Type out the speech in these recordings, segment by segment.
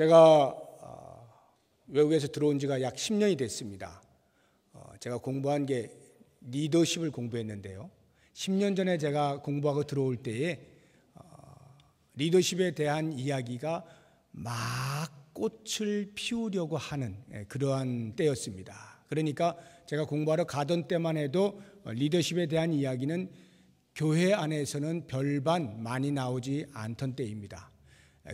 제가 외국에서 들어온 지가 약 10년이 됐습니다. 제가 공부한 게 리더십을 공부했는데요. 10년 전에 제가 공부하고 들어올 때에 리더십에 대한 이야기가 막 꽃을 피우려고 하는 그러한 때였습니다. 그러니까 제가 공부하러 가던 때만 해도 리더십에 대한 이야기는 교회 안에서는 별반 많이 나오지 않던 때입니다.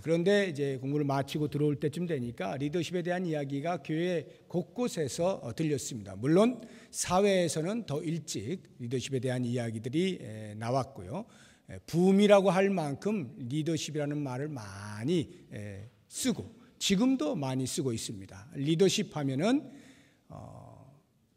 그런데 이제 공부를 마치고 들어올 때쯤 되니까 리더십에 대한 이야기가 교회 곳곳에서 들렸습니다. 물론 사회에서는 더 일찍 리더십에 대한 이야기들이 나왔고요. 붐이라고 할 만큼 리더십이라는 말을 많이 쓰고 지금도 많이 쓰고 있습니다. 리더십 하면은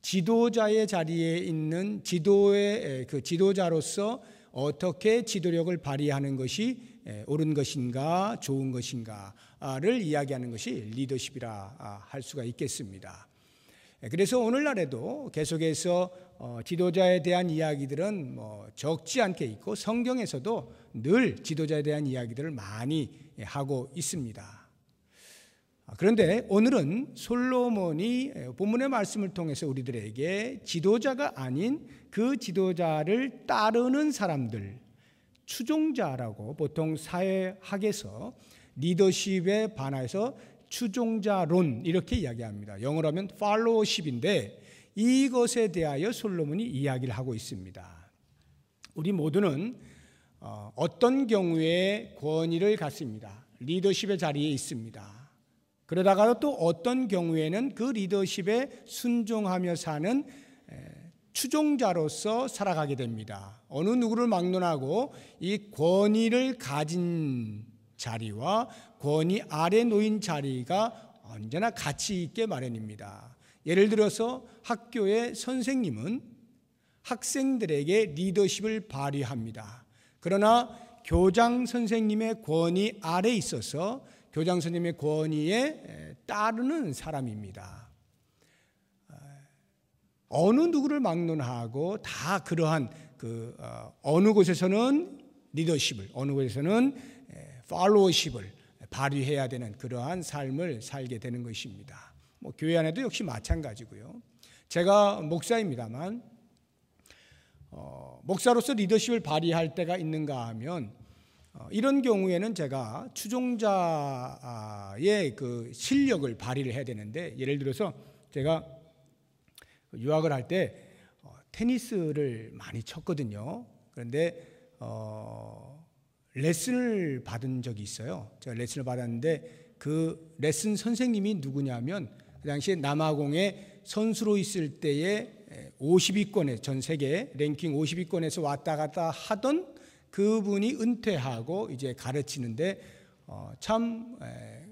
지도자의 자리에 있는 지도의 그 지도자로서 어떻게 지도력을 발휘하는 것이 옳은 것인가 좋은 것인가를 이야기하는 것이 리더십이라 할 수가 있겠습니다. 그래서 오늘날에도 계속해서 지도자에 대한 이야기들은 적지 않게 있고 성경에서도 늘 지도자에 대한 이야기들을 많이 하고 있습니다. 그런데 오늘은 솔로몬이 본문의 말씀을 통해서 우리들에게 지도자가 아닌 그 지도자를 따르는 사람들, 추종자라고 보통 사회학에서 리더십에 반해서 추종자론 이렇게 이야기합니다. 영어로 하면 fellowship인데 이것에 대하여 솔로몬이 이야기를 하고 있습니다. 우리 모두는 어떤 경우에 권위를 갖습니다. 리더십의 자리에 있습니다. 그러다가도 또 어떤 경우에는 그 리더십에 순종하며 사는 추종자로서 살아가게 됩니다. 어느 누구를 막론하고 이 권위를 가진 자리와 권위 아래 놓인 자리가 언제나 가치 있게 마련입니다. 예를 들어서 학교의 선생님은 학생들에게 리더십을 발휘합니다. 그러나 교장 선생님의 권위 아래 있어서 교장 선생님의 권위에 따르는 사람입니다. 어느 누구를 막론하고 다 그러한 어느 곳에서는 리더십을, 어느 곳에서는 팔로우십을 발휘해야 되는 그러한 삶을 살게 되는 것입니다. 교회 안에도 역시 마찬가지고요. 제가 목사입니다만 목사로서 리더십을 발휘할 때가 있는가 하면 이런 경우에는 제가 추종자의 그 실력을 발휘를 해야 되는데 예를 들어서 제가 유학을 할 때 테니스를 많이 쳤거든요. 그런데 레슨을 받은 적이 있어요. 제가 레슨을 받았는데 그 레슨 선생님이 누구냐면 그 당시에 남아공에 선수로 있을 때에 50위권에 전 세계 랭킹 50위권에서 왔다 갔다 하던 그분이 은퇴하고 이제 가르치는데 참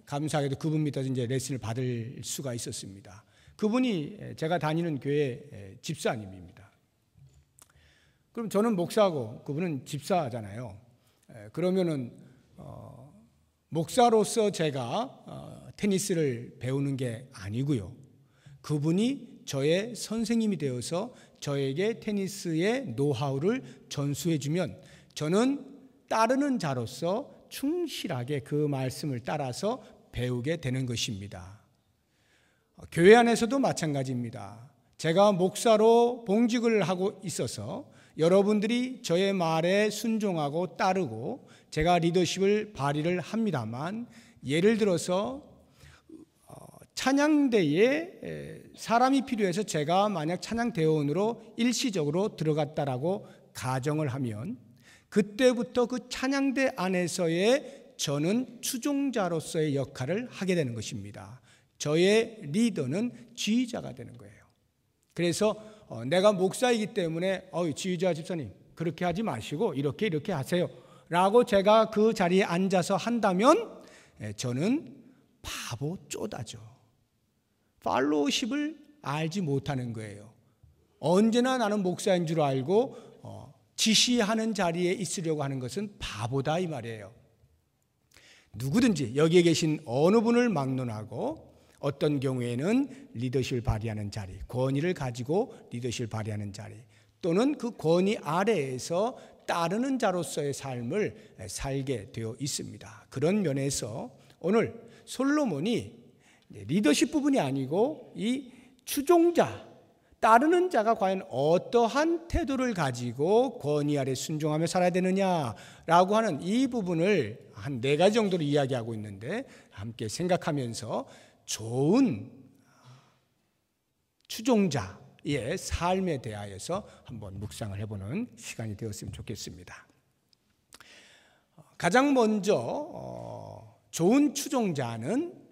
감사하게도 그분 밑에서 이제 레슨을 받을 수가 있었습니다. 그분이 제가 다니는 교회 집사님입니다. 그럼 저는 목사고 그분은 집사잖아요. 그러면은 목사로서 제가 테니스를 배우는 게 아니고요. 그분이 저의 선생님이 되어서 저에게 테니스의 노하우를 전수해 주면 저는 따르는 자로서 충실하게 그 말씀을 따라서 배우게 되는 것입니다. 교회 안에서도 마찬가지입니다. 제가 목사로 봉직을 하고 있어서 여러분들이 저의 말에 순종하고 따르고 제가 리더십을 발휘를 합니다만 예를 들어서 찬양대에 사람이 필요해서 제가 만약 찬양대원으로 일시적으로 들어갔다라고 가정을 하면 그때부터 그 찬양대 안에서의 저는 추종자로서의 역할을 하게 되는 것입니다. 저의 리더는 지휘자가 되는 거예요. 그래서 내가 목사이기 때문에 지휘자 집사님 그렇게 하지 마시고 이렇게 하세요 라고 제가 그 자리에 앉아서 한다면 저는 바보 쪼다죠. 팔로우십을 알지 못하는 거예요. 언제나 나는 목사인 줄 알고 지시하는 자리에 있으려고 하는 것은 바보다 이 말이에요. 누구든지 여기에 계신 어느 분을 막론하고 어떤 경우에는 리더십을 발휘하는 자리, 권위를 가지고 리더십을 발휘하는 자리 또는 그 권위 아래에서 따르는 자로서의 삶을 살게 되어 있습니다. 그런 면에서 오늘 솔로몬이 리더십 부분이 아니고 이 추종자, 따르는 자가 과연 어떠한 태도를 가지고 권위 아래 순종하며 살아야 되느냐라고 하는 이 부분을 한 4가지 정도로 이야기하고 있는데, 함께 생각하면서 좋은 추종자의 삶에 대하여서 한번 묵상을 해보는 시간이 되었으면 좋겠습니다. 가장 먼저 좋은 추종자는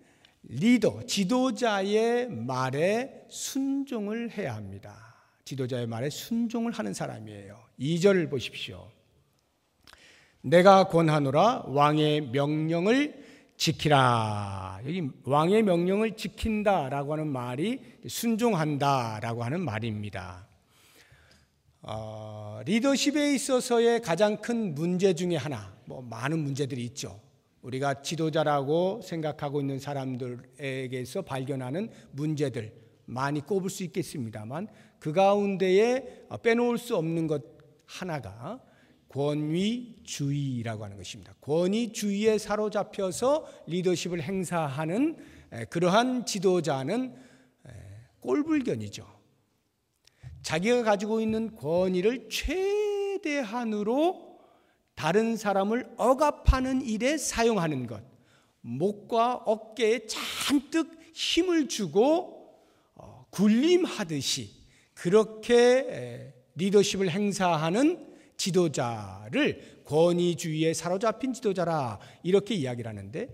리더, 지도자의 말에 순종을 해야 합니다. 지도자의 말에 순종을 하는 사람이에요. 2절을 보십시오. 내가 권하노라 왕의 명령을 지키라. 여기 왕의 명령을 지킨다라고 하는 말이 순종한다라고 하는 말입니다. 리더십에 있어서의 가장 큰 문제 중에 하나, 많은 문제들이 있죠. 우리가 지도자라고 생각하고 있는 사람들에게서 발견하는 문제들 많이 꼽을 수 있겠습니다만, 그 가운데에 빼놓을 수 없는 것 하나가 권위주의라고 하는 것입니다. 권위주의에 사로잡혀서 리더십을 행사하는 그러한 지도자는 꼴불견이죠. 자기가 가지고 있는 권위를 최대한으로 다른 사람을 억압하는 일에 사용하는 것, 목과 어깨에 잔뜩 힘을 주고 군림하듯이 그렇게 리더십을 행사하는 지도자를 권위주의에 사로잡힌 지도자라, 이렇게 이야기를 하는데,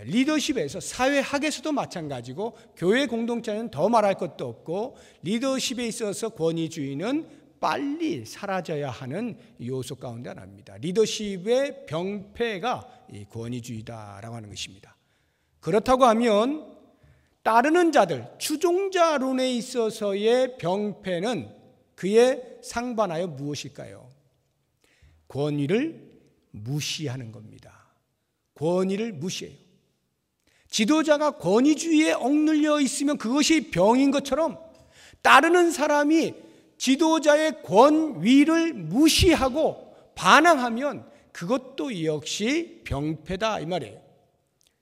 리더십에서 사회학에서도 마찬가지고 교회 공동체는 더 말할 것도 없고, 리더십에 있어서 권위주의는 빨리 사라져야 하는 요소 가운데 하나입니다. 리더십의 병폐가 이 권위주의다라고 하는 것입니다. 그렇다고 하면 따르는 자들, 추종자론에 있어서의 병폐는 그에 상반하여 무엇일까요? 권위를 무시하는 겁니다. 권위를 무시해요. 지도자가 권위주의에 억눌려 있으면 그것이 병인 것처럼, 따르는 사람이 지도자의 권위를 무시하고 반항하면 그것도 역시 병폐다, 이 말이에요.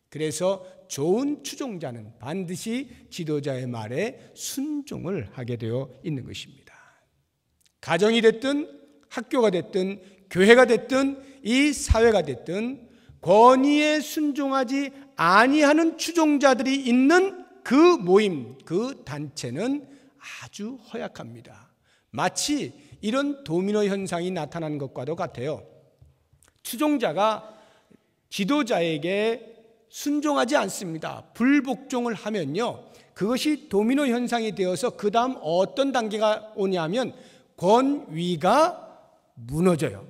그래서 좋은 추종자는 반드시 지도자의 말에 순종을 하게 되어 있는 것입니다. 가정이 됐든 학교가 됐든 교회가 됐든 이 사회가 됐든 권위에 순종하지 아니하는 추종자들이 있는 그 모임, 그 단체는 아주 허약합니다. 마치 이런 도미노 현상이 나타나는 것과도 같아요. 추종자가 지도자에게 순종하지 않습니다. 불복종을 하면요, 그것이 도미노 현상이 되어서 그 다음 어떤 단계가 오냐면 권위가 무너져요.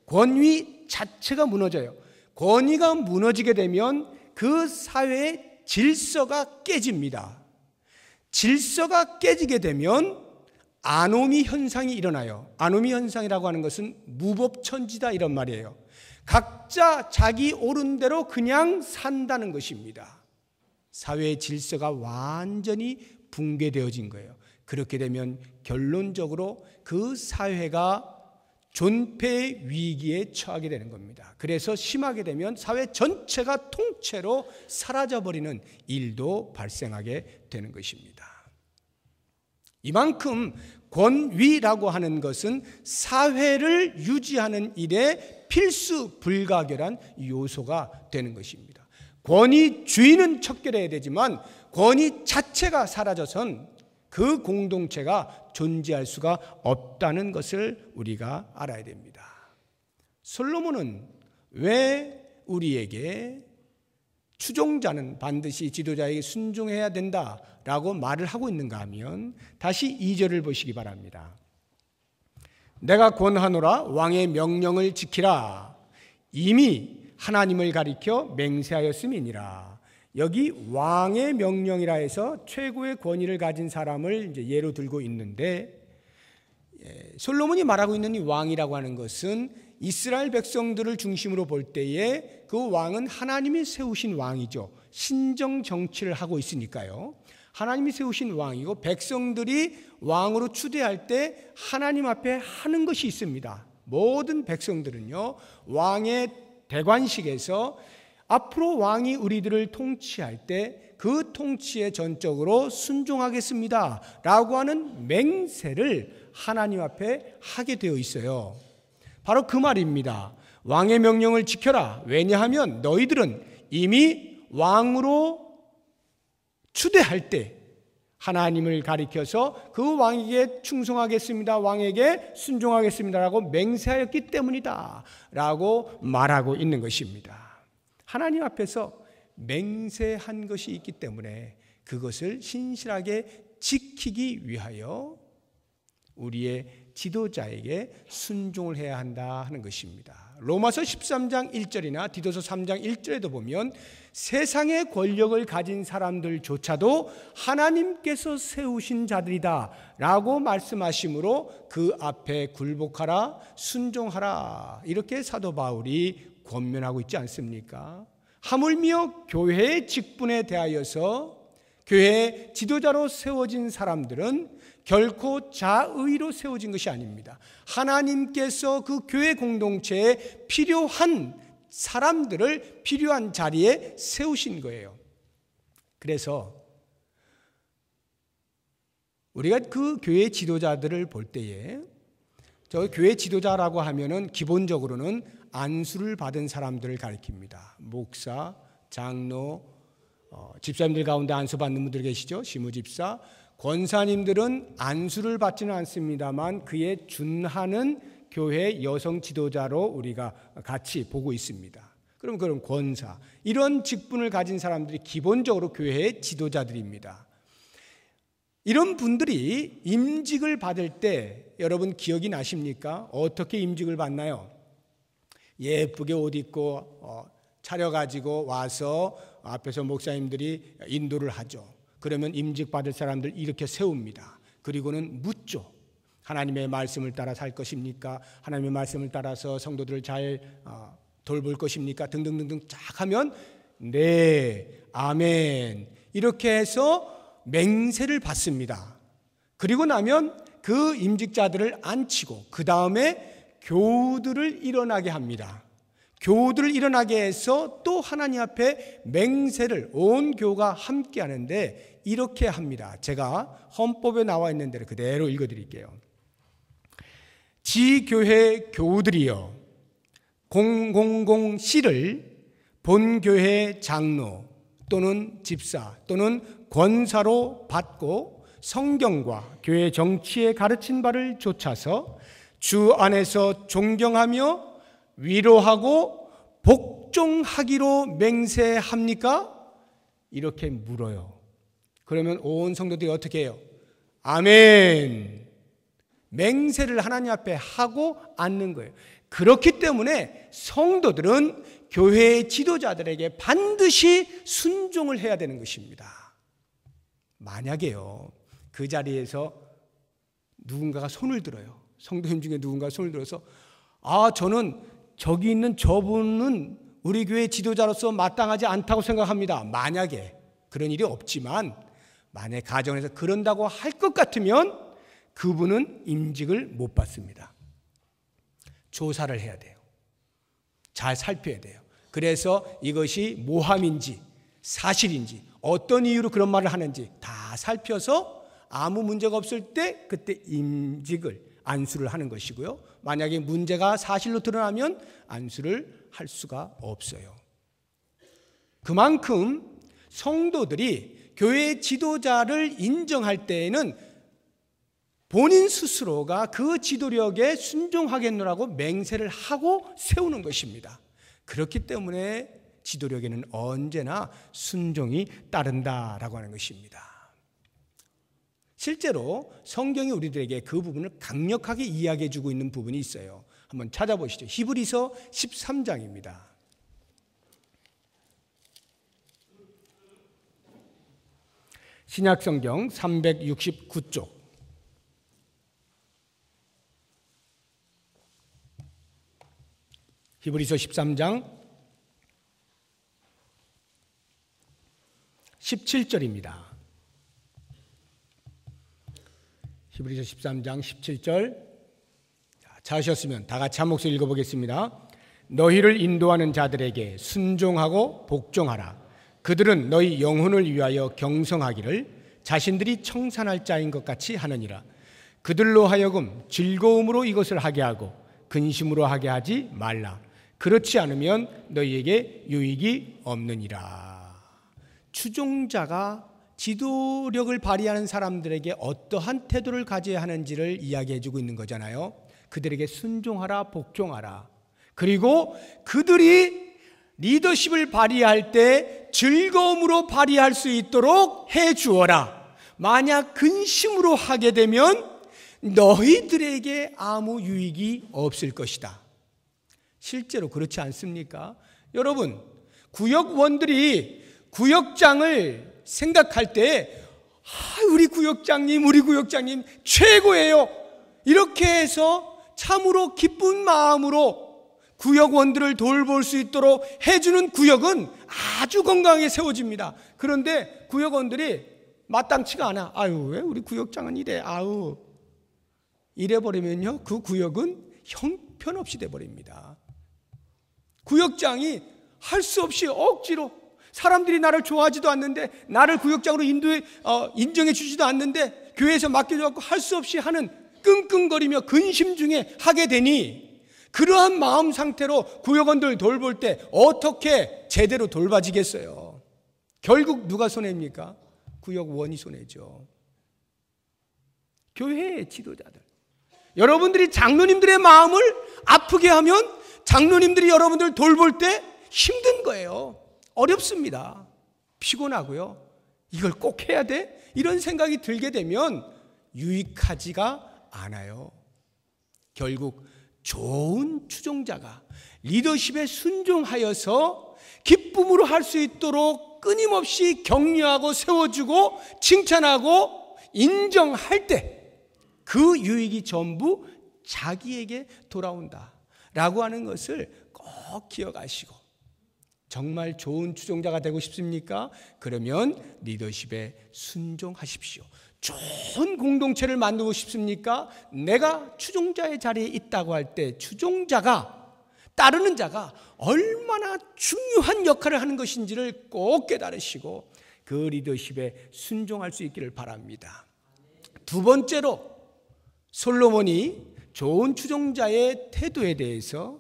권위 자체가 무너져요. 권위가 무너지게 되면 그 사회의 질서가 깨집니다. 질서가 깨지게 되면 아노미 현상이 일어나요. 아노미 현상이라고 하는 것은 무법천지다, 이런 말이에요. 각자 자기 옳은 대로 그냥 산다는 것입니다. 사회의 질서가 완전히 붕괴되어진 거예요. 그렇게 되면 결론적으로 그 사회가 존폐 위기에 처하게 되는 겁니다. 그래서 심하게 되면 사회 전체가 통째로 사라져버리는 일도 발생하게 되는 것입니다. 이만큼 권위라고 하는 것은 사회를 유지하는 일에 필수 불가결한 요소가 되는 것입니다. 권위주의는 척결해야 되지만 권위 자체가 사라져선 그 공동체가 존재할 수가 없다는 것을 우리가 알아야 됩니다. 솔로몬은 왜 우리에게 추종자는 반드시 지도자에게 순종해야 된다라고 말을 하고 있는가 하면, 다시 2절을 보시기 바랍니다. 내가 권하노라 왕의 명령을 지키라. 이미 하나님을 가리켜 맹세하였음이니라. 여기 왕의 명령이라 해서 최고의 권위를 가진 사람을 이제 예로 들고 있는데, 솔로몬이 말하고 있는 이 왕이라고 하는 것은 이스라엘 백성들을 중심으로 볼 때에 그 왕은 하나님이 세우신 왕이죠. 신정 정치를 하고 있으니까요. 하나님이 세우신 왕이고, 백성들이 왕으로 추대할 때 하나님 앞에 하는 것이 있습니다. 모든 백성들은요, 왕의 대관식에서 앞으로 왕이 우리들을 통치할 때 그 통치에 전적으로 순종하겠습니다 라고 하는 맹세를 하나님 앞에 하게 되어 있어요. 바로 그 말입니다. 왕의 명령을 지켜라. 왜냐하면 너희들은 이미 왕으로 추대할 때 하나님을 가리켜서 그 왕에게 충성하겠습니다, 왕에게 순종하겠습니다 라고 맹세하였기 때문이다 라고 말하고 있는 것입니다. 하나님 앞에서 맹세한 것이 있기 때문에 그것을 신실하게 지키기 위하여 우리의 지도자에게 순종을 해야 한다 하는 것입니다. 로마서 13장 1절이나 디도서 3장 1절에도 보면 세상의 권력을 가진 사람들조차도 하나님께서 세우신 자들이다 라고 말씀하시므로 그 앞에 굴복하라, 순종하라, 이렇게 사도 바울이 권면하고 있지 않습니까? 하물며 교회의 직분에 대하여서 교회의 지도자로 세워진 사람들은 결코 자의로 세워진 것이 아닙니다. 하나님께서 그 교회 공동체에 필요한 사람들을 필요한 자리에 세우신 거예요. 그래서 우리가 그 교회 지도자들을 볼 때에, 저 교회 지도자라고 하면은 기본적으로는 안수를 받은 사람들을 가리킵니다. 목사, 장로, 집사님들 가운데 안수 받는 분들 계시죠? 시무집사. 권사님들은 안수를 받지는 않습니다만 그에 준하는 교회 여성 지도자로 우리가 같이 보고 있습니다. 그럼 권사, 이런 직분을 가진 사람들이 기본적으로 교회의 지도자들입니다. 이런 분들이 임직을 받을 때 여러분 기억이 나십니까? 어떻게 임직을 받나요? 예쁘게 옷 입고 차려가지고 와서 앞에서 목사님들이 인도를 하죠. 그러면 임직 받을 사람들 이렇게 세웁니다. 그리고는 묻죠. 하나님의 말씀을 따라 살 것입니까? 하나님의 말씀을 따라서 성도들을 잘 돌볼 것입니까? 등등등등 쫙 하면 네, 아멘, 이렇게 해서 맹세를 받습니다. 그리고 나면 그 임직자들을 앉히고 그 다음에 교우들을 일어나게 합니다. 교우들을 일어나게 해서 또 하나님 앞에 맹세를 온 교가 함께 하는데 이렇게 합니다. 제가 헌법에 나와 있는 대로 그대로 읽어드릴게요. 지교회 교우들이여 공공공시를 본교회 장로 또는 집사 또는 권사로 받고 성경과 교회 정치에 가르친 바를 좇아서 주 안에서 존경하며 위로하고 복종하기로 맹세합니까? 이렇게 물어요. 그러면 온 성도들이 어떻게 해요? 아멘. 맹세를 하나님 앞에 하고 앉는 거예요. 그렇기 때문에 성도들은 교회의 지도자들에게 반드시 순종을 해야 되는 것입니다. 만약에요, 그 자리에서 누군가가 손을 들어요. 성도님 중에 누군가 손을 들어서 저는 저기 있는 저분은 우리 교회 지도자로서 마땅하지 않다고 생각합니다. 만약에 그런 일이 없지만 만약 가정에서 그런다고 할 것 같으면 그분은 임직을 못 받습니다. 조사를 해야 돼요. 잘 살펴야 돼요. 그래서 이것이 모함인지 사실인지 어떤 이유로 그런 말을 하는지 다 살펴서 아무 문제가 없을 때 그때 임직을 안수를 하는 것이고요. 만약에 문제가 사실로 드러나면 안수를 할 수가 없어요. 그만큼 성도들이 교회 지도자를 인정할 때에는 본인 스스로가 그 지도력에 순종하겠노라고 맹세를 하고 세우는 것입니다. 그렇기 때문에 지도력에는 언제나 순종이 따른다라고 하는 것입니다. 실제로 성경이 우리들에게 그 부분을 강력하게 이야기해 주고 있는 부분이 있어요. 한번 찾아보시죠. 히브리서 13장입니다. 신약성경 369쪽. 히브리서 13장 17절입니다. 히브리서 13장 17절. 찾으셨으면 다 같이 한 목소리 읽어보겠습니다. 너희를 인도하는 자들에게 순종하고 복종하라. 그들은 너희 영혼을 위하여 경성하기를 자신들이 청산할 자인 것 같이 하느니라. 그들로 하여금 즐거움으로 이것을 하게 하고 근심으로 하게 하지 말라. 그렇지 않으면 너희에게 유익이 없느니라. 추종자가 지도력을 발휘하는 사람들에게 어떠한 태도를 가져야 하는지를 이야기해주고 있는 거잖아요. 그들에게 순종하라, 복종하라. 그리고 그들이 리더십을 발휘할 때 즐거움으로 발휘할 수 있도록 해주어라. 만약 근심으로 하게 되면 너희들에게 아무 유익이 없을 것이다. 실제로 그렇지 않습니까? 여러분, 구역원들이 구역장을 생각할 때 우리 구역장님 최고예요. 이렇게 해서 참으로 기쁜 마음으로 구역원들을 돌볼 수 있도록 해주는 구역은 아주 건강하게 세워집니다. 그런데 구역원들이 마땅치가 않아. 왜 우리 구역장은 이래? 이래버리면요, 그 구역은 형편없이 돼버립니다. 구역장이 할 수 없이 억지로, 사람들이 나를 좋아하지도 않는데, 나를 구역장으로 인정해 주지도 않는데, 교회에서 맡겨줘갖고 할 수 없이 하는, 끙끙거리며 근심 중에 하게 되니, 그러한 마음 상태로 구역원들 돌볼 때 어떻게 제대로 돌봐지겠어요? 결국 누가 손해입니까? 구역원이 손해죠. 교회의 지도자들, 여러분들이 장로님들의 마음을 아프게 하면 장로님들이 여러분들 돌볼 때 힘든 거예요. 어렵습니다. 피곤하고요. 이걸 꼭 해야 돼? 이런 생각이 들게 되면 유익하지가 않아요. 결국 좋은 추종자가 리더십에 순종하여서 기쁨으로 할 수 있도록 끊임없이 격려하고 세워주고 칭찬하고 인정할 때 그 유익이 전부 자기에게 돌아온다라고 하는 것을 꼭 기억하시고, 정말 좋은 추종자가 되고 싶습니까? 그러면 리더십에 순종하십시오. 좋은 공동체를 만들고 싶습니까? 내가 추종자의 자리에 있다고 할 때 추종자가, 따르는 자가 얼마나 중요한 역할을 하는 것인지를 꼭 깨달으시고 그 리더십에 순종할 수 있기를 바랍니다. 두 번째로, 솔로몬이 좋은 추종자의 태도에 대해서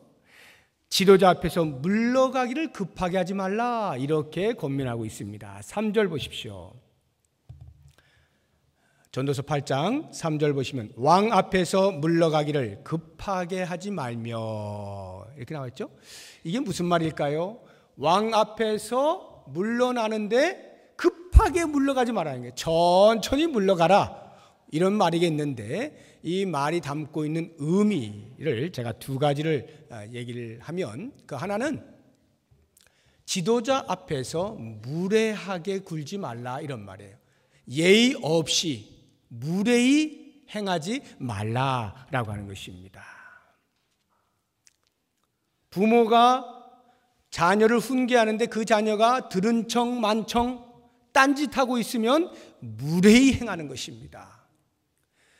지도자 앞에서 물러가기를 급하게 하지 말라, 이렇게 권면하고 있습니다. 3절 보십시오. 전도서 8장 3절 보시면 왕 앞에서 물러가기를 급하게 하지 말며, 이렇게 나와 있죠. 이게 무슨 말일까요? 왕 앞에서 물러나는데 급하게 물러가지 말라는 거예요. 천천히 물러가라, 이런 말이겠는데, 이 말이 담고 있는 의미를 제가 두 가지를 얘기를 하면, 그 하나는 지도자 앞에서 무례하게 굴지 말라, 이런 말이에요. 예의 없이 무례히 행하지 말라라고 하는 것입니다. 부모가 자녀를 훈계하는데 그 자녀가 들은 척 만청 딴짓하고 있으면 무례히 행하는 것입니다.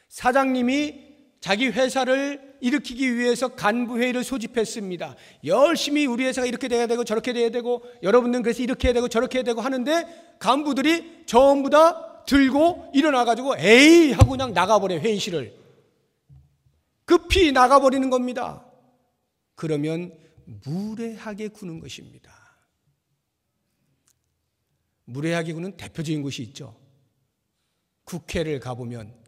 사장님이 자기 회사를 일으키기 위해서 간부회의를 소집했습니다. 열심히 우리 회사가 이렇게 돼야 되고 저렇게 돼야 되고, 여러분들은 그래서 이렇게 해야 되고 저렇게 해야 되고 하는데, 간부들이 전부 다 들고 일어나가지고 에이 하고 그냥 나가버려요. 회의실을 급히 나가버리는 겁니다. 그러면 무례하게 구는 것입니다. 무례하게 구는 대표적인 곳이 있죠. 국회를 가보면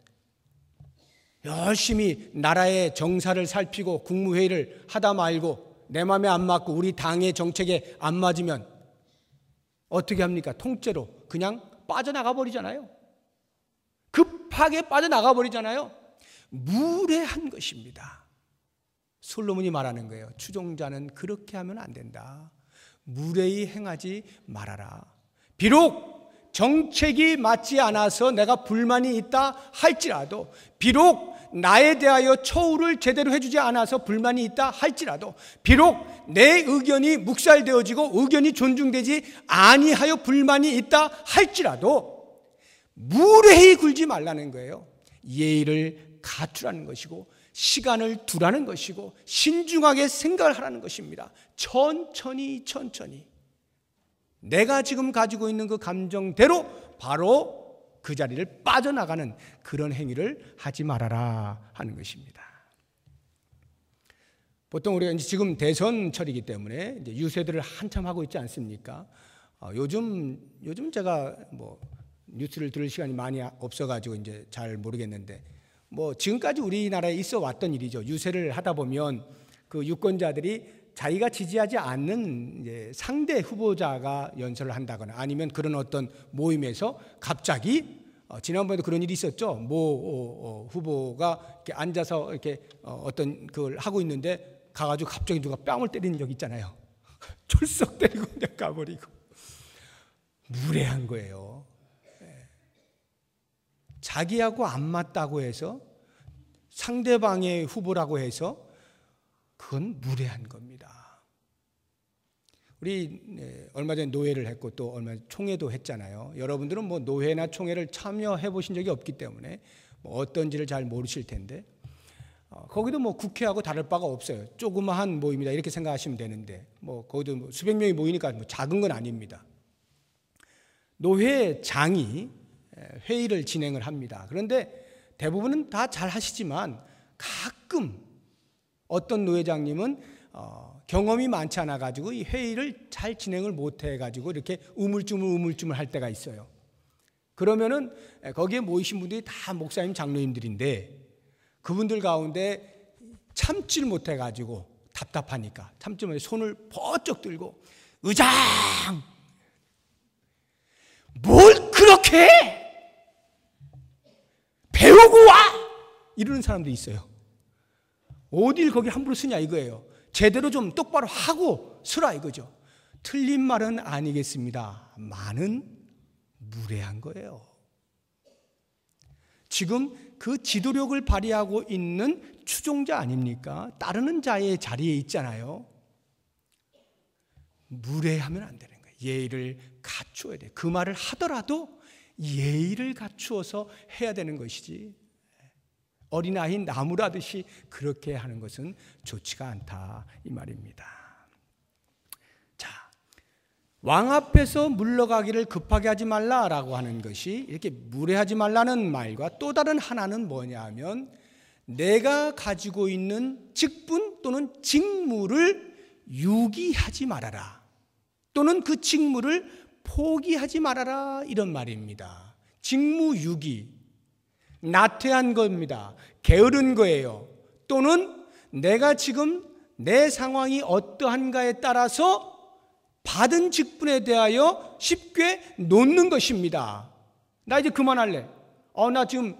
열심히 나라의 정사를 살피고 국무회의를 하다 말고 내 마음에 안 맞고 우리 당의 정책에 안 맞으면 어떻게 합니까? 통째로 그냥 빠져나가 버리잖아요. 급하게 빠져나가 버리잖아요. 무례한 것입니다. 솔로몬이 말하는 거예요. 추종자는 그렇게 하면 안 된다. 무례히 행하지 말아라. 비록 정책이 맞지 않아서 내가 불만이 있다 할지라도, 비록 나에 대하여 처우를 제대로 해주지 않아서 불만이 있다 할지라도, 비록 내 의견이 묵살되어지고 의견이 존중되지 아니하여 불만이 있다 할지라도 무례히 굴지 말라는 거예요. 예의를 갖추라는 것이고 시간을 두라는 것이고 신중하게 생각을 하라는 것입니다. 천천히 내가 지금 가지고 있는 그 감정대로 바로 그 자리를 빠져나가는 그런 행위를 하지 말아라 하는 것입니다. 보통 우리가 이제 지금 대선철이기 때문에 이제 유세들을 한참 하고 있지 않습니까? 요즘 제가 뭐 뉴스를 들을 시간이 많이 없어가지고 이제 잘 모르겠는데, 뭐 지금까지 우리나라에 있어 왔던 일이죠. 유세를 하다 보면 그 유권자들이 자기가 지지하지 않는 이제 상대 후보자가 연설을 한다거나 아니면 그런 어떤 모임에서 갑자기 지난번에도 그런 일이 있었죠. 모 후보가 이렇게 앉아서 이렇게 어떤 그걸 하고 있는데 가가지고 갑자기 누가 뺨을 때리는 적 있잖아요. 철썩 때리고 그냥 가버리고. 무례한 거예요. 자기하고 안 맞다고 해서 상대방의 후보라고 해서 그건 무례한 겁니다. 우리 얼마 전에 노회를 했고 또 얼마 전에 총회도 했잖아요. 여러분들은 뭐 노회나 총회를 참여해 보신 적이 없기 때문에 뭐 어떤지를 잘 모르실 텐데, 거기도 뭐 국회하고 다를 바가 없어요. 조그마한 모임이다 이렇게 생각하시면 되는데, 뭐 거기도 뭐 수백 명이 모이니까 뭐 작은 건 아닙니다. 노회장이 회의를 진행을 합니다. 그런데 대부분은 다 잘 하시지만 가끔 어떤 노회장님은 경험이 많지 않아 가지고 이 회의를 잘 진행을 못 해 가지고 이렇게 우물쭈물 할 때가 있어요. 그러면은 거기에 모이신 분들이 다 목사님, 장로님들인데 그분들 가운데 참지를 못 해 가지고 답답하니까 참지 못해 손을 번쩍 들고 의장! 뭘 그렇게 해? 배우고 와! 이러는 사람도 있어요. 어딜 거기 함부로 쓰냐 이거예요. 제대로 좀 똑바로 하고 쓰라 이거죠. 틀린 말은 아니겠습니다. 많은 무례한 거예요. 지금 그 지도력을 발휘하고 있는 추종자 아닙니까? 따르는 자의 자리에 있잖아요. 무례하면 안 되는 거예요. 예의를 갖추어야 돼요. 그 말을 하더라도 예의를 갖추어서 해야 되는 것이지, 어린아이 나무라듯이 그렇게 하는 것은 좋지가 않다 이 말입니다. 자, 왕 앞에서 물러가기를 급하게 하지 말라라고 하는 것이 이렇게 무례하지 말라는 말과 또 다른 하나는 뭐냐 하면, 내가 가지고 있는 직분 또는 직무를 유기하지 말아라, 또는 그 직무를 포기하지 말아라 이런 말입니다. 직무유기, 나태한 겁니다. 게으른 거예요. 또는 내가 지금 내 상황이 어떠한가에 따라서 받은 직분에 대하여 쉽게 놓는 것입니다. 나 이제 그만할래. 나 지금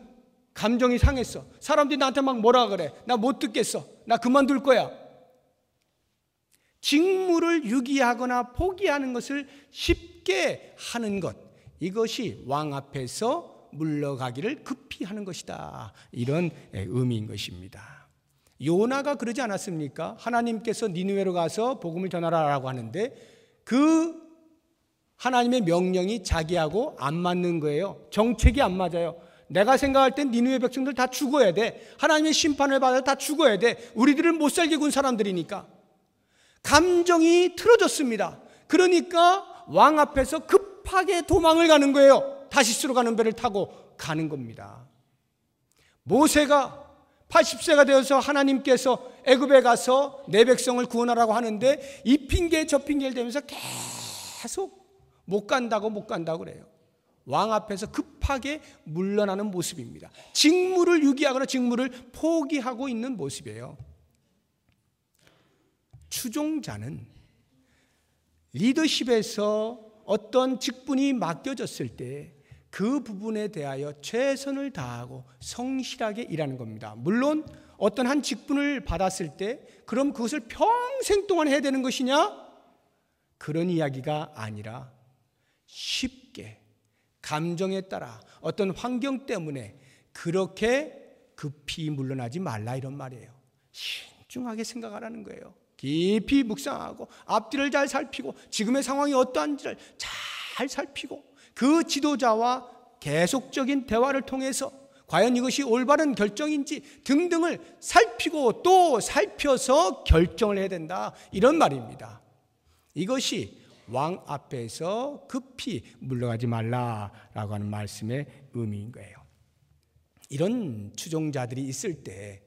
감정이 상했어. 사람들이 나한테 막 뭐라 그래. 나 못 듣겠어. 나 그만둘 거야. 직무를 유기하거나 포기하는 것을 쉽게 하는 것, 이것이 왕 앞에서 물러가기를 급히 하는 것이다, 이런 의미인 것입니다. 요나가 그러지 않았습니까? 하나님께서 니느웨로 가서 복음을 전하라라고 하는데 그 하나님의 명령이 자기하고 안 맞는 거예요. 정책이 안 맞아요. 내가 생각할 땐 니느웨 백성들 다 죽어야 돼. 하나님의 심판을 받아 다 죽어야 돼. 우리들은 못 살게 군 사람들이니까. 감정이 틀어졌습니다. 그러니까 왕 앞에서 급하게 도망을 가는 거예요. 다시스로 가는 배를 타고 가는 겁니다. 모세가 80세가 되어서 하나님께서 애굽에 가서 내 백성을 구원하라고 하는데 이 핑계 저 핑계를 대면서 계속 못 간다고 그래요. 왕 앞에서 급하게 물러나는 모습입니다. 직무를 유기하거나 직무를 포기하고 있는 모습이에요. 추종자는 리더십에서 어떤 직분이 맡겨졌을 때 그 부분에 대하여 최선을 다하고 성실하게 일하는 겁니다. 물론 어떤 한 직분을 받았을 때 그럼 그것을 평생 동안 해야 되는 것이냐? 그런 이야기가 아니라 쉽게 감정에 따라 어떤 환경 때문에 그렇게 급히 물러나지 말라 이런 말이에요. 신중하게 생각하라는 거예요. 깊이 묵상하고 앞뒤를 잘 살피고 지금의 상황이 어떠한지를 잘 살피고 그 지도자와 계속적인 대화를 통해서 과연 이것이 올바른 결정인지 등등을 살피고 또 살펴서 결정을 해야 된다, 이런 말입니다. 이것이 왕 앞에서 급히 물러가지 말라라고 하는 말씀의 의미인 거예요. 이런 추종자들이 있을 때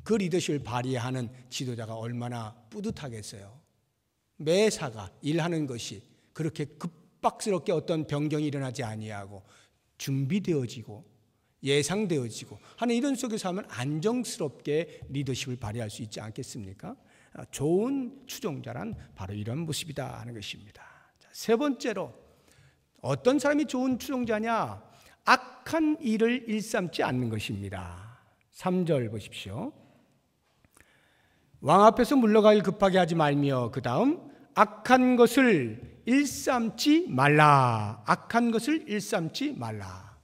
그 리더십을 발휘하는 지도자가 얼마나 뿌듯하겠어요. 매사가 일하는 것이 그렇게 급박스럽게 어떤 변경이 일어나지 아니하고 준비되어지고 예상되어지고 하는 이런 속에서 하면 안정스럽게 리더십을 발휘할 수 있지 않겠습니까? 좋은 추종자란 바로 이런 모습이다 하는 것입니다. 세 번째로, 어떤 사람이 좋은 추종자냐? 악한 일을 일삼지 않는 것입니다. 3절 보십시오. 왕 앞에서 물러가길 급하게 하지 말며, 그 다음 악한 것을 일삼지 말라. 악한 것을 일삼지 말라.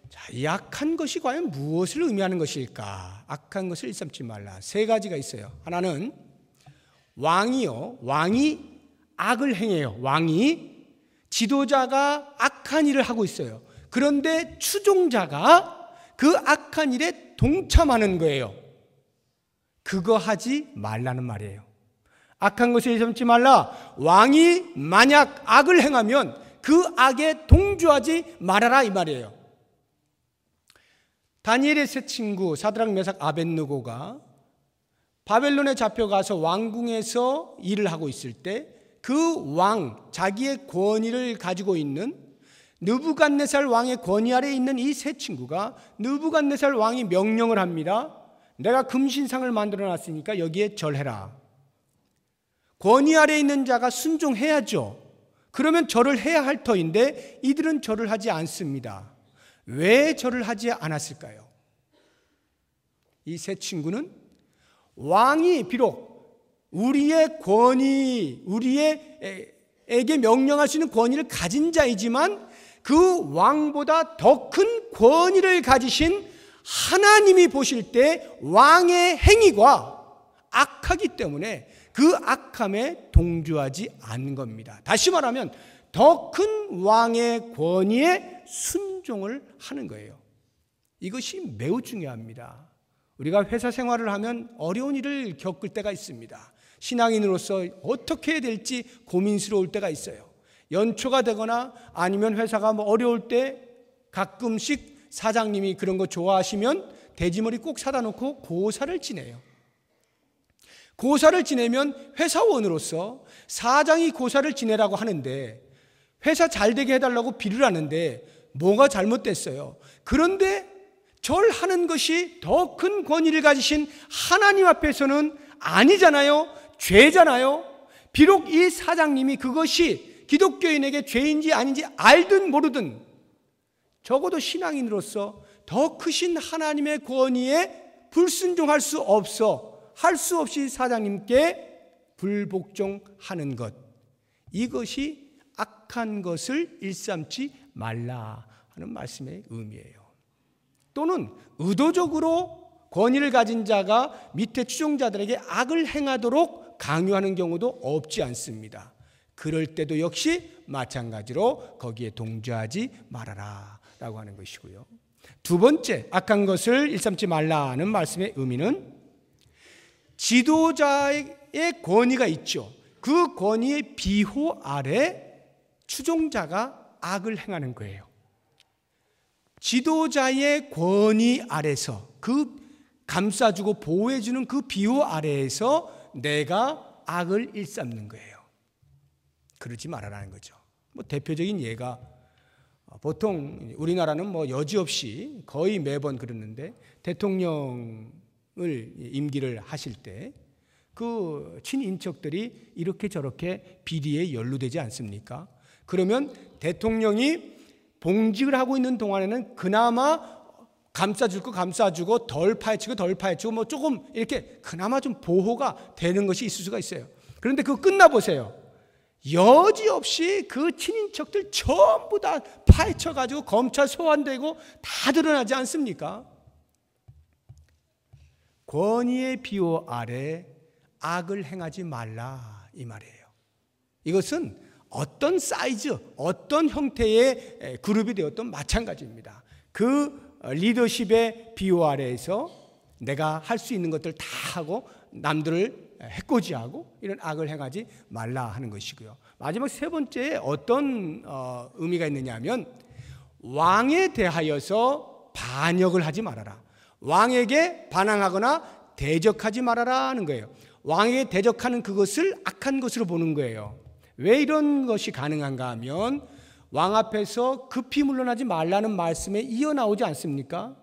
자, 이 악한 것이 과연 무엇을 의미하는 것일까? 악한 것을 일삼지 말라. 세 가지가 있어요. 하나는 왕이 악을 행해요. 왕이, 지도자가 악한 일을 하고 있어요. 그런데 추종자가 그 악한 일에 동참하는 거예요. 그거 하지 말라는 말이에요. 악한 것을 일삼지 말라. 왕이 만약 악을 행하면 그 악에 동조하지 말아라, 이 말이에요. 다니엘의 세 친구 사드락, 메삭, 아벳느고가 바벨론에 잡혀가서 왕궁에서 일을 하고 있을 때 그 왕, 자기의 권위를 가지고 있는 느부갓네살 왕의 권위 아래에 있는 이 세 친구가 느부갓네살 왕이 명령을 합니다. 내가 금신상을 만들어 놨으니까 여기에 절해라. 권위 아래에 있는 자가 순종해야죠. 그러면 절을 해야 할 터인데 이들은 절을 하지 않습니다. 왜 절을 하지 않았을까요? 이 세 친구는 왕이 비록 우리의 권위, 우리에게 명령할 수 있는 권위를 가진 자이지만 그 왕보다 더 큰 권위를 가지신 하나님이 보실 때 왕의 행위가 악하기 때문에 그 악함에 동조하지 않는 겁니다. 다시 말하면 더 큰 왕의 권위에 순종을 하는 거예요. 이것이 매우 중요합니다. 우리가 회사 생활을 하면 어려운 일을 겪을 때가 있습니다. 신앙인으로서 어떻게 해야 될지 고민스러울 때가 있어요. 연초가 되거나 아니면 회사가 어려울 때 가끔씩 사장님이 그런 거 좋아하시면 돼지머리 꼭 사다 놓고 고사를 지내요. 고사를 지내면 회사원으로서 사장이 고사를 지내라고 하는데 회사 잘 되게 해달라고 비를 하는데 뭐가 잘못됐어요? 그런데 절하는 것이 더 큰 권위를 가지신 하나님 앞에서는 아니잖아요. 죄잖아요. 비록 이 사장님이 그것이 기독교인에게 죄인지 아닌지 알든 모르든 적어도 신앙인으로서 더 크신 하나님의 권위에 불순종할 수 없이 사장님께 불복종하는 것, 이것이 악한 것을 일삼지 말라 하는 말씀의 의미예요. 또는 의도적으로 권위를 가진 자가 밑에 추종자들에게 악을 행하도록 강요하는 경우도 없지 않습니다. 그럴 때도 역시 마찬가지로 거기에 동조하지 말아라 라고 하는 것이고요. 두 번째, 악한 것을 일삼지 말라는 말씀의 의미는 지도자의 권위가 있죠. 그 권위의 비호 아래 추종자가 악을 행하는 거예요. 지도자의 권위 아래서, 그 감싸주고 보호해주는 그 비호 아래에서 내가 악을 일삼는 거예요. 그러지 말아라는 거죠. 대표적인 예가, 보통 우리나라는 여지없이 거의 매번 그러는데, 대통령을 임기를 하실 때 그 친인척들이 이렇게 저렇게 비리에 연루되지 않습니까? 그러면 대통령이 봉직을 하고 있는 동안에는 그나마 감싸줄 거 감싸주고 덜 파헤치고 조금 이렇게 그나마 좀 보호가 되는 것이 있을 수가 있어요. 그런데 그거 끝나보세요. 여지없이 그 친인척들 전부 다 파헤쳐가지고 검찰 소환되고 다 드러나지 않습니까? 권위의 비호 아래 악을 행하지 말라, 이 말이에요. 이것은 어떤 사이즈, 어떤 형태의 그룹이 되었든 마찬가지입니다. 그 리더십의 비호 아래에서 내가 할 수 있는 것들 다 하고 남들을 해코지하고 이런 악을 행하지 말라 하는 것이고요. 마지막 세 번째에 어떤 의미가 있느냐 하면 왕에 대하여서 반역을 하지 말아라. 왕에게 반항하거나 대적하지 말아라 하는 거예요. 왕에게 대적하는 그것을 악한 것으로 보는 거예요. 왜 이런 것이 가능한가 하면 왕 앞에서 급히 물러나지 말라는 말씀에 이어나오지 않습니까?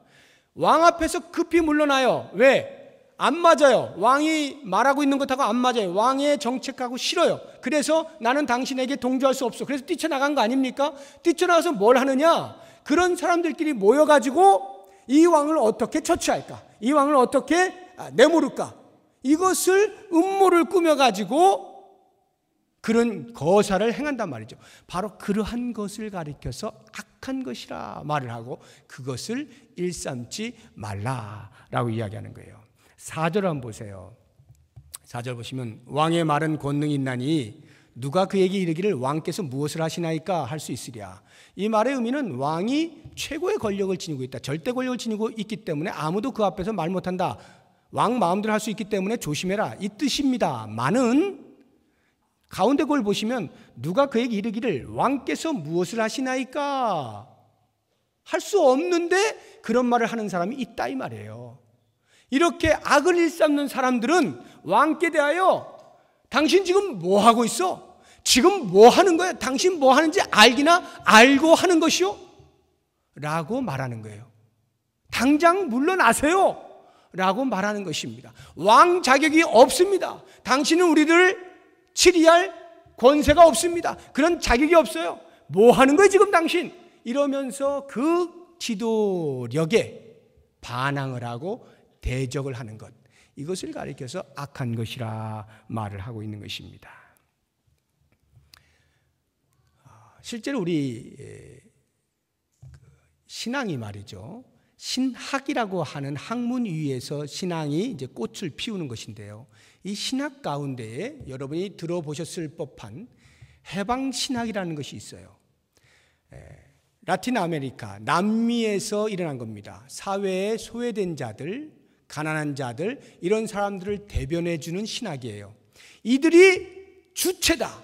왕 앞에서 급히 물러나요. 왜? 안 맞아요. 왕이 말하고 있는 것하고 안 맞아요. 왕의 정책하고 싫어요. 그래서 나는 당신에게 동조할 수 없어. 그래서 뛰쳐나간 거 아닙니까? 뛰쳐나가서 뭘 하느냐? 그런 사람들끼리 모여가지고 이 왕을 어떻게 처치할까? 이 왕을 어떻게 내모를까? 이것을 음모를 꾸며가지고 그런 거사를 행한단 말이죠. 바로 그러한 것을 가리켜서 악한 것이라 말을 하고 그것을 일삼지 말라라고 이야기하는 거예요. 4절 한번 보세요. 4절 보시면 왕의 말은 권능이 있나니 누가 그에게 이르기를 왕께서 무엇을 하시나이까 할 수 있으랴. 이 말의 의미는 왕이 최고의 권력을 지니고 있다. 절대 권력을 지니고 있기 때문에 아무도 그 앞에서 말 못한다. 왕 마음대로 할 수 있기 때문에 조심해라. 이 뜻입니다. 많은 가운데 그걸 보시면 누가 그에게 이르기를 왕께서 무엇을 하시나이까 할 수 없는데 그런 말을 하는 사람이 있다 이 말이에요. 이렇게 악을 일삼는 사람들은 왕께 대하여 당신 지금 뭐 하고 있어? 지금 뭐 하는 거야? 당신 뭐 하는지 알기나 알고 하는 것이요? 라고 말하는 거예요. 당장 물러나세요 라고 말하는 것입니다. 왕 자격이 없습니다. 당신은 우리들을 치리할 권세가 없습니다. 그런 자격이 없어요. 뭐 하는 거예요 지금 당신? 이러면서 그 지도력에 반항을 하고 대적을 하는 것, 이것을 가리켜서 악한 것이라 말을 하고 있는 것입니다. 실제로 우리 신앙이 말이죠, 신학이라고 하는 학문 위에서 신앙이 이제 꽃을 피우는 것인데요, 이 신학 가운데에 여러분이 들어보셨을 법한 해방신학이라는 것이 있어요. 라틴 아메리카, 남미에서 일어난 겁니다. 사회에 소외된 자들, 가난한 자들, 이런 사람들을 대변해 주는 신학이에요. 이들이 주체다,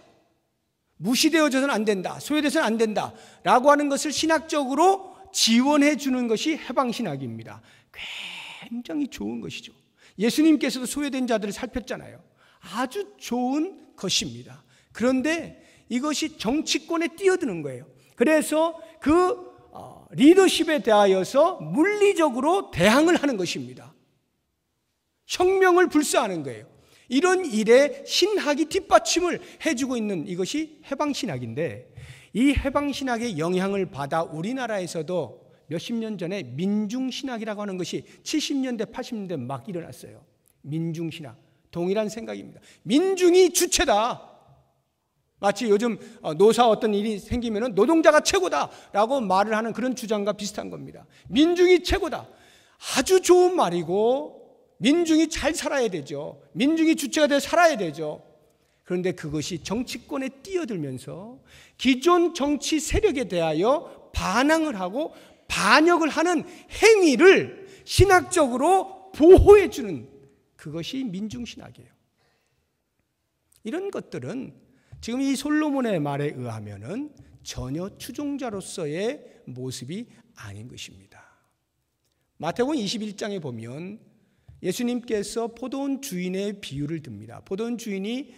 무시되어져서는 안 된다, 소외돼서는 안 된다 라고 하는 것을 신학적으로 지원해 주는 것이 해방신학입니다. 굉장히 좋은 것이죠. 예수님께서도 소외된 자들을 살폈잖아요. 아주 좋은 것입니다. 그런데 이것이 정치권에 뛰어드는 거예요. 그래서 그 리더십에 대하여서 물리적으로 대항을 하는 것입니다. 혁명을 불사하는 거예요. 이런 일에 신학이 뒷받침을 해주고 있는 이것이 해방신학인데, 이 해방신학의 영향을 받아 우리나라에서도 몇십 년 전에 민중신학이라고 하는 것이 70년대, 80년대 막 일어났어요. 민중신학. 동일한 생각입니다. 민중이 주체다. 마치 요즘 노사 어떤 일이 생기면 노동자가 최고다라고 말을 하는 그런 주장과 비슷한 겁니다. 민중이 최고다. 아주 좋은 말이고 민중이 잘 살아야 되죠. 민중이 주체가 되어 살아야 되죠. 그런데 그것이 정치권에 뛰어들면서 기존 정치 세력에 대하여 반항을 하고 반역을 하는 행위를 신학적으로 보호해 주는 그것이 민중신학이에요. 이런 것들은 지금 이 솔로몬의 말에 의하면은 전혀 추종자로서의 모습이 아닌 것입니다. 마태복음 21장에 보면 예수님께서 포도원 주인의 비유를 듭니다. 포도원 주인이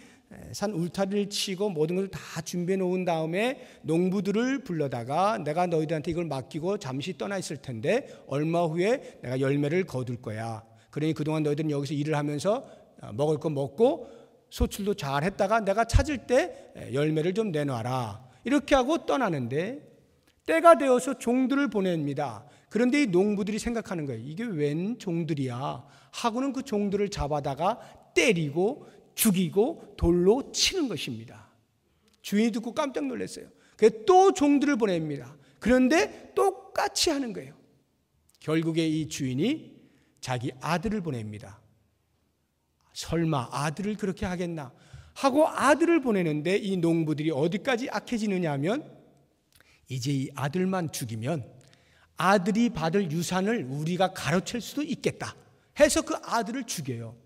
산 울타리를 치고 모든 것을 다 준비해 놓은 다음에 농부들을 불러다가 내가 너희들한테 이걸 맡기고 잠시 떠나 있을 텐데 얼마 후에 내가 열매를 거둘 거야. 그러니 그동안 너희들은 여기서 일을 하면서 먹을 거 먹고 소출도 잘 했다가 내가 찾을 때 열매를 좀 내놔라. 이렇게 하고 떠나는데 때가 되어서 종들을 보냅니다. 그런데 이 농부들이 생각하는 거예요. 이게 웬 종들이야 하고는 그 종들을 잡아다가 때리고 죽이고 돌로 치는 것입니다. 주인이 듣고 깜짝 놀랐어요. 그래서 또 종들을 보냅니다. 그런데 똑같이 하는 거예요. 결국에 이 주인이 자기 아들을 보냅니다. 설마 아들을 그렇게 하겠나 하고 아들을 보내는데 이 농부들이 어디까지 악해지느냐 하면 이제 이 아들만 죽이면 아들이 받을 유산을 우리가 가로챌 수도 있겠다 해서 그 아들을 죽여요.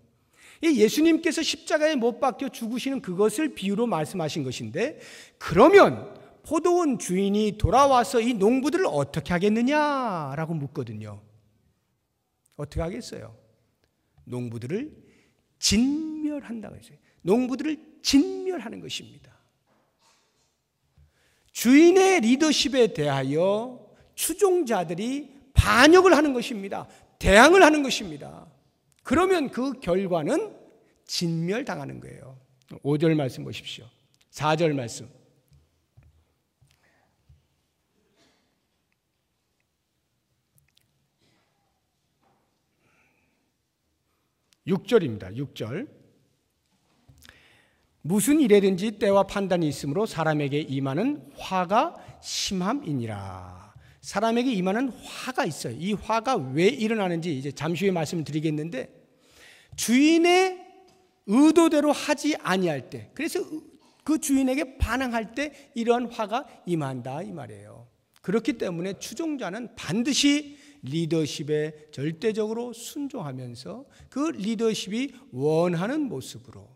예수님께서 십자가에 못 박혀 죽으시는 그것을 비유로 말씀하신 것인데, 그러면 포도원 주인이 돌아와서 이 농부들을 어떻게 하겠느냐라고 묻거든요. 어떻게 하겠어요? 농부들을 진멸한다고 했어요. 농부들을 진멸하는 것입니다. 주인의 리더십에 대하여 추종자들이 반역을 하는 것입니다. 대항을 하는 것입니다. 그러면 그 결과는 진멸당하는 거예요. 5절 말씀 보십시오. 4절 말씀. 6절입니다. 6절. 무슨 일에든지 때와 판단이 있으므로 사람에게 임하는 화가 심함이니라. 사람에게 임하는 화가 있어요. 이 화가 왜 일어나는지 이제 잠시 후에 말씀을 드리겠는데, 주인의 의도대로 하지 아니할 때, 그래서 그 주인에게 반항할 때 이러한 화가 임한다 이 말이에요. 그렇기 때문에 추종자는 반드시 리더십에 절대적으로 순종하면서 그 리더십이 원하는 모습으로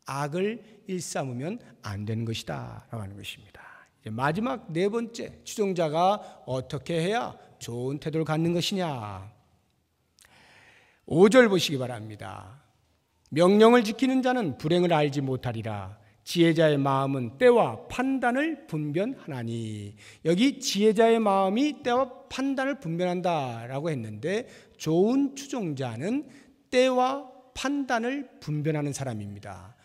악을 일삼으면 안 되는 것이다 라고 하는 것입니다. 이제 마지막 네 번째, 추종자가 어떻게 해야 좋은 태도를 갖는 것이냐. 5절 보시기 바랍니다. 명령을 지키는 자는 불행을 알지 못하리라. 지혜자의 마음은 때와 판단을 분별하나니. 여기 지혜자의 마음이 때와 판단을 분별한다라고 했는데, 좋은 추종자는 때와 판단을 분별하는 사람입니다.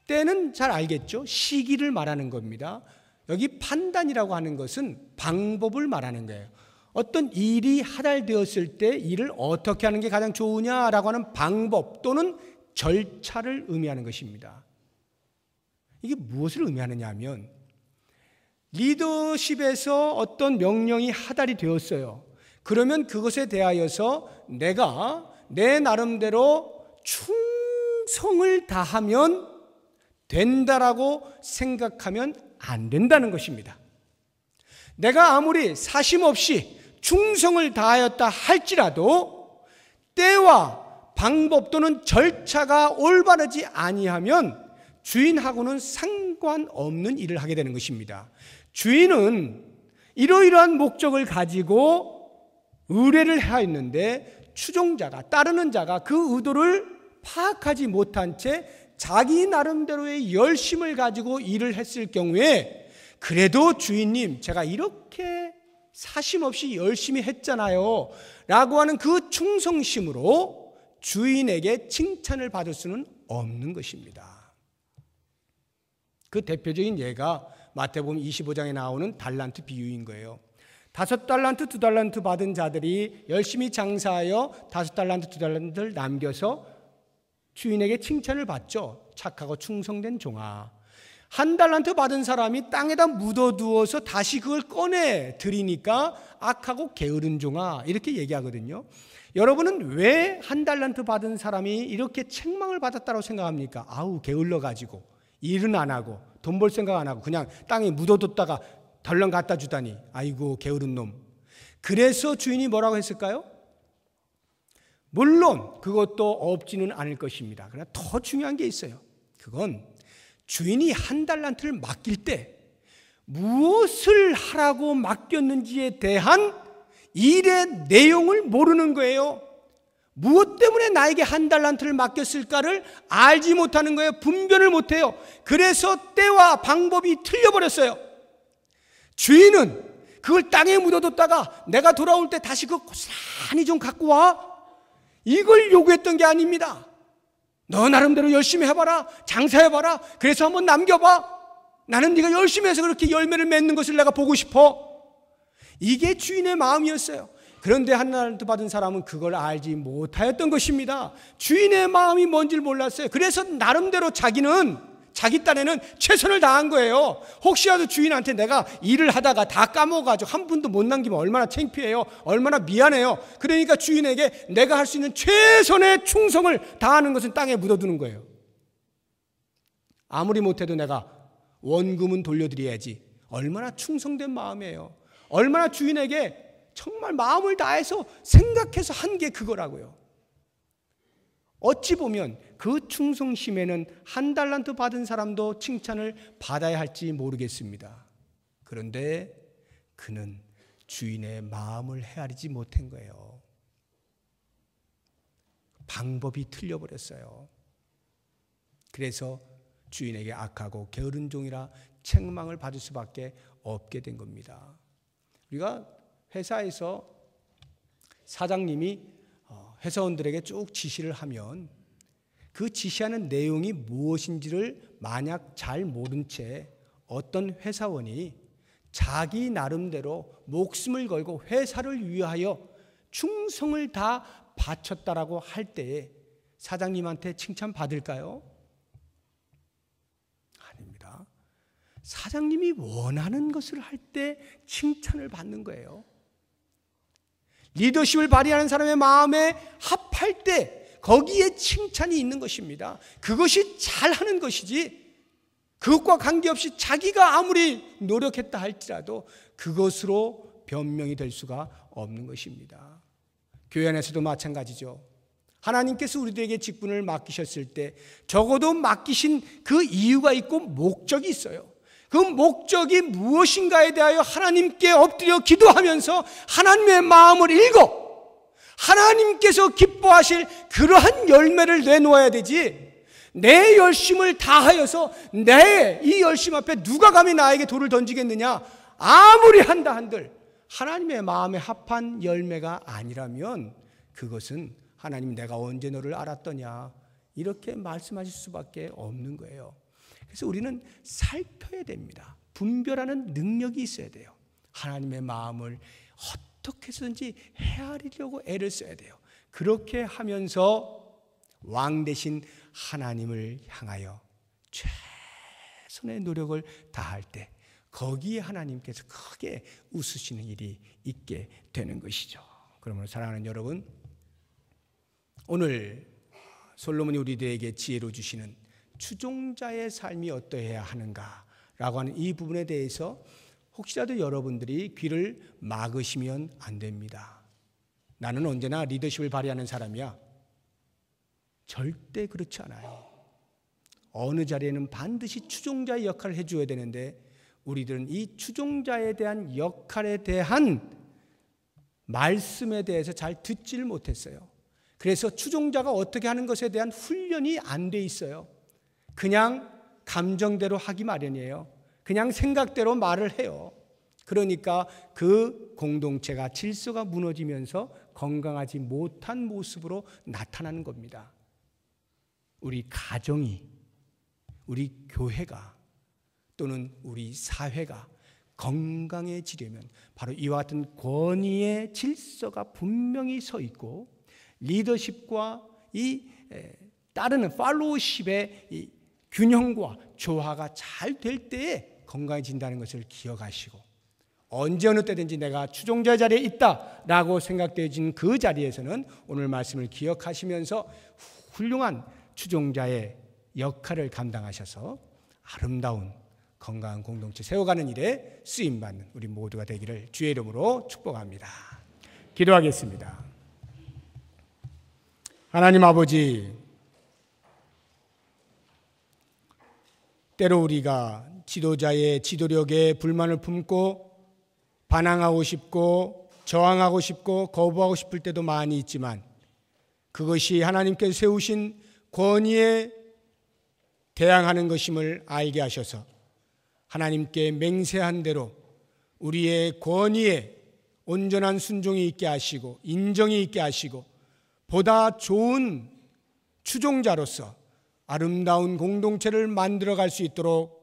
때는 잘 알겠죠? 시기를 말하는 겁니다. 여기 판단이라고 하는 것은 방법을 말하는 거예요. 어떤 일이 하달되었을 때 일을 어떻게 하는 게 가장 좋으냐라고 하는 방법 또는 절차를 의미하는 것입니다. 이게 무엇을 의미하느냐 하면, 리더십에서 어떤 명령이 하달이 되었어요. 그러면 그것에 대하여서 내가 내 나름대로 충성을 다하면 된다라고 생각하면 안 된다는 것입니다. 내가 아무리 사심 없이 충성을 다하였다 할지라도 때와 방법 또는 절차가 올바르지 아니하면 주인하고는 상관없는 일을 하게 되는 것입니다. 주인은 이러이러한 목적을 가지고 의뢰를 하였는데, 추종자가, 따르는 자가 그 의도를 파악하지 못한 채 자기 나름대로의 열심을 가지고 일을 했을 경우에, 그래도 주인님 제가 이렇게 사심 없이 열심히 했잖아요 라고 하는 그 충성심으로 주인에게 칭찬을 받을 수는 없는 것입니다. 그 대표적인 예가 마태복음 25장에 나오는 달란트 비유인 거예요. 5달란트, 2달란트 받은 자들이 열심히 장사하여 5달란트, 2달란트를 남겨서 주인에게 칭찬을 받죠. 착하고 충성된 종아. 1달란트 받은 사람이 땅에다 묻어두어서 다시 그걸 꺼내 드리니까 악하고 게으른 종아, 이렇게 얘기하거든요. 여러분은 왜 1달란트 받은 사람이 이렇게 책망을 받았다고 생각합니까? 아우, 게을러가지고 일은 안 하고 돈 벌 생각 안 하고 그냥 땅에 묻어뒀다가 덜렁 갖다 주다니, 아이고 게으른 놈. 그래서 주인이 뭐라고 했을까요? 물론 그것도 없지는 않을 것입니다. 그러나 더 중요한 게 있어요. 그건 주인이 1달란트를 맡길 때 무엇을 하라고 맡겼는지에 대한 일의 내용을 모르는 거예요. 무엇 때문에 나에게 1달란트를 맡겼을까를 알지 못하는 거예요. 분별을 못해요. 그래서 때와 방법이 틀려버렸어요. 주인은 그걸 땅에 묻어뒀다가 내가 돌아올 때 다시 그거 고스란히 좀 갖고 와, 이걸 요구했던 게 아닙니다. 너 나름대로 열심히 해봐라, 장사해봐라, 그래서 한번 남겨봐, 나는 네가 열심히 해서 그렇게 열매를 맺는 것을 내가 보고 싶어. 이게 주인의 마음이었어요. 그런데 1달란트 받은 사람은 그걸 알지 못하였던 것입니다. 주인의 마음이 뭔지를 몰랐어요. 그래서 나름대로 자기 딴에는 최선을 다한 거예요. 혹시라도 주인한테 내가 일을 하다가 다 까먹어가지고 한 푼도 못 남기면 얼마나 창피해요, 얼마나 미안해요. 그러니까 주인에게 내가 할 수 있는 최선의 충성을 다하는 것은 땅에 묻어두는 거예요. 아무리 못해도 내가 원금은 돌려드려야지. 얼마나 충성된 마음이에요. 얼마나 주인에게 정말 마음을 다해서 생각해서 한 게 그거라고요. 어찌 보면 그 충성심에는 한 달란트 받은 사람도 칭찬을 받아야 할지 모르겠습니다. 그런데 그는 주인의 마음을 헤아리지 못한 거예요. 방법이 틀려버렸어요. 그래서 주인에게 악하고 게으른 종이라 책망을 받을 수밖에 없게 된 겁니다. 우리가 회사에서 사장님이 회사원들에게 쭉 지시를 하면 그 지시하는 내용이 무엇인지를 만약 잘 모른 채 어떤 회사원이 자기 나름대로 목숨을 걸고 회사를 위하여 충성을 다 바쳤다라고 할 때에 사장님한테 칭찬 받을까요? 아닙니다. 사장님이 원하는 것을 할 때 칭찬을 받는 거예요. 리더십을 발휘하는 사람의 마음에 합할 때 거기에 칭찬이 있는 것입니다. 그것이 잘하는 것이지 그것과 관계없이 자기가 아무리 노력했다 할지라도 그것으로 변명이 될 수가 없는 것입니다. 교회 안에서도 마찬가지죠. 하나님께서 우리들에게 직분을 맡기셨을 때 적어도 맡기신 그 이유가 있고 목적이 있어요. 그 목적이 무엇인가에 대하여 하나님께 엎드려 기도하면서 하나님의 마음을 읽어 하나님께서 기뻐하실 그러한 열매를 내놓아야 되지, 내 열심을 다하여서 내 이 열심 앞에 누가 감히 나에게 돌을 던지겠느냐, 아무리 한다 한들 하나님의 마음에 합한 열매가 아니라면 그것은 하나님 내가 언제 너를 알았더냐 이렇게 말씀하실 수밖에 없는 거예요. 그래서 우리는 살펴야 됩니다. 분별하는 능력이 있어야 돼요. 하나님의 마음을 어떻게 해서든지 헤아리려고 애를 써야 돼요. 그렇게 하면서 왕 대신 하나님을 향하여 최선의 노력을 다할 때 거기에 하나님께서 크게 웃으시는 일이 있게 되는 것이죠. 그러므로 사랑하는 여러분, 오늘 솔로몬이 우리들에게 지혜로 주시는 추종자의 삶이 어떠해야 하는가라고 하는 이 부분에 대해서 혹시라도 여러분들이 귀를 막으시면 안 됩니다. 나는 언제나 리더십을 발휘하는 사람이야. 절대 그렇지 않아요. 어느 자리에는 반드시 추종자의 역할을 해줘야 되는데 우리들은 이 추종자에 대한 역할에 대한 말씀에 대해서 잘 듣지를 못했어요. 그래서 추종자가 어떻게 하는 것에 대한 훈련이 안 돼 있어요. 그냥 감정대로 하기 마련이에요. 그냥 생각대로 말을 해요. 그러니까 그 공동체가 질서가 무너지면서 건강하지 못한 모습으로 나타나는 겁니다. 우리 가정이, 우리 교회가 또는 우리 사회가 건강해지려면 바로 이와 같은 권위의 질서가 분명히 서 있고 리더십과 이 따르는 팔로우십의 이 균형과 조화가 잘 될 때에 건강해진다는 것을 기억하시고 언제 어느 때든지 내가 추종자 자리에 있다라고 생각되어진 그 자리에서는 오늘 말씀을 기억하시면서 훌륭한 추종자의 역할을 감당하셔서 아름다운 건강한 공동체 세워가는 일에 쓰임받는 우리 모두가 되기를 주의 이름으로 축복합니다. 기도하겠습니다. 하나님 아버지, 때로 우리가 지도자의 지도력에 불만을 품고 반항하고 싶고 저항하고 싶고 거부하고 싶을 때도 많이 있지만 그것이 하나님께서 세우신 권위에 대항하는 것임을 알게 하셔서 하나님께 맹세한 대로 우리의 권위에 온전한 순종이 있게 하시고 인정이 있게 하시고 보다 좋은 추종자로서 아름다운 공동체를 만들어갈 수 있도록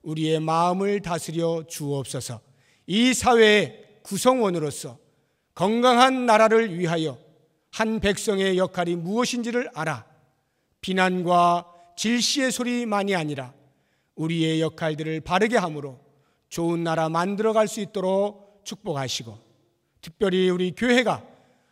우리의 마음을 다스려 주옵소서. 이 사회의 구성원으로서 건강한 나라를 위하여 한 백성의 역할이 무엇인지를 알아 비난과 질시의 소리만이 아니라 우리의 역할들을 바르게 함으로 좋은 나라 만들어갈 수 있도록 축복하시고 특별히 우리 교회가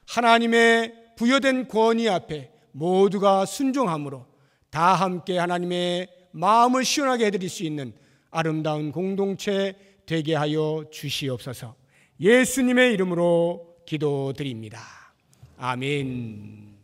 하나님의 부여된 권위 앞에 모두가 순종함으로 다 함께 하나님의 마음을 시원하게 해드릴 수 있는 아름다운 공동체 되게 하여 주시옵소서. 예수님의 이름으로 기도드립니다. 아멘.